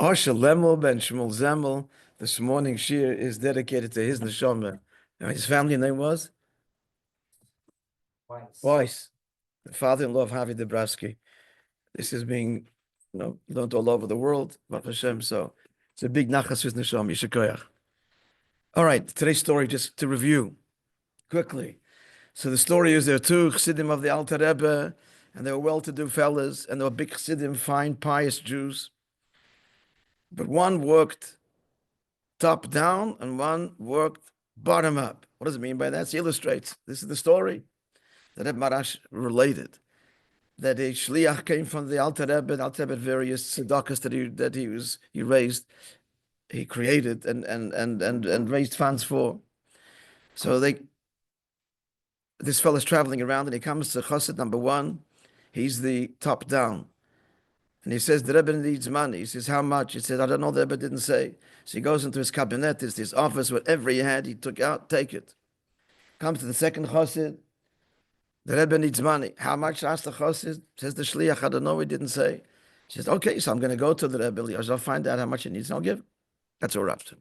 Arsha Lemel ben Shmuel Zemel. This morning shir is dedicated to his neshama. Now, his family name was Weiss, the father-in-law of Havi Dabrowski. This is being, learned all over the world, Baruch Hashem. So it's a big nachas his neshama. Yishar koyach. All right, today's story, just to review quickly. So the story is there are two Chassidim of the Alter Rebbe, and they were well-to-do fellas, and they were big Chassidim, fine, pious Jews. But one worked top down and one worked bottom up. What does it mean by that? It illustrates. This is the story that Rebbe Marash related. That a shliach came from the Alter Rebbe, had various tzedakahs that he raised, he created and raised funds for. So this fellow's traveling around and he comes to Chassid number one. He's the top down. And he says, the Rebbe needs money. He says, how much? He says, I don't know, the Rebbe didn't say. So he goes into his cabinet, his office, whatever he had, he took out, take it. Comes to the second chassid, the Rebbe needs money. How much? Asked the chassid. Says the shliach, I don't know, he didn't say. He says, okay, so I'm going to go to the Rebbe. I'll find out how much he needs and I'll give him. That's what we're up to.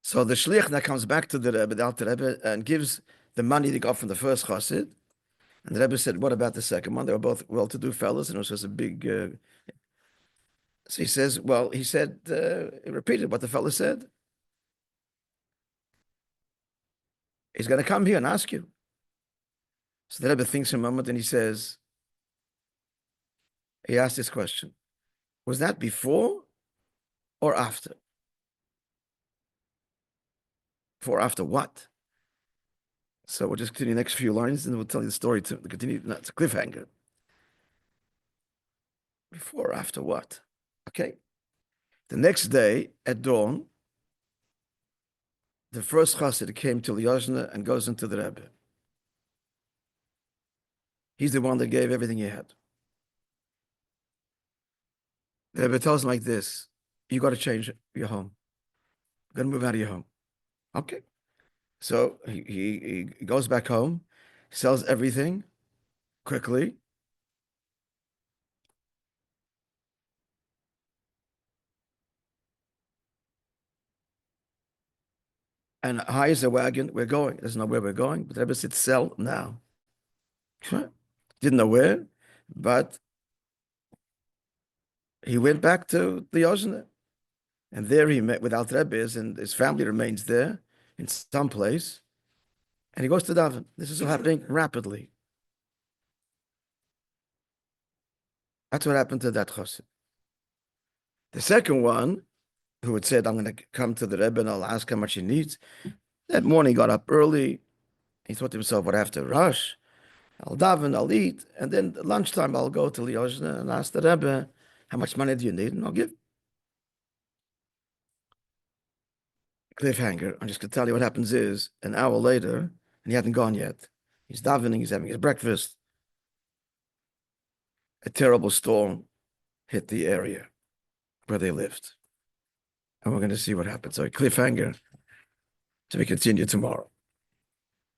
So the shliach now comes back to the Rebbe, the Alter Rebbe, and gives the money they got from the first chassid. And the Rebbe said, what about the second one? They were both well-to-do fellows, and it was just a big... So he says, well, he repeated what the fellow said. He's going to come here and ask you. So the Rebbe thinks a moment, and he says, he asked this question, was that before or after? Before or after what? So we'll just continue the next few lines and we'll tell you the story to continue. No, it's a cliffhanger. Before or after what? Okay. The next day at dawn, the first chassid came to Lyozna and goes into the Rebbe. He's the one that gave everything he had. The Rebbe tells him like this, you got to change your home. You got to move out of your home. Okay. So he goes back home, sells everything quickly. And hires a wagon. We're going. Doesn't know where we're going. But the Rebbe said, sell now. Didn't know where, but he went back to the Yozna. And there he met with Alter Rebbe, and his family remains there in some place. And he goes to daven. This is all happening rapidly. That's what happened to that chassid. The second one, who had said, I'm going to come to the Rebbe and I'll ask how much he needs. That morning, he got up early. He thought to himself, what, I have to rush? I'll daven, I'll eat, and then at lunchtime, I'll go to Lyozna and ask the Rebbe, how much money do you need? And I'll give. Cliffhanger. I'm just going to tell you what happens is, an hour later, and he hadn't gone yet. He's davening, he's having his breakfast. A terrible storm hit the area where they lived. And we're going to see what happens. So a cliffhanger to be continued tomorrow.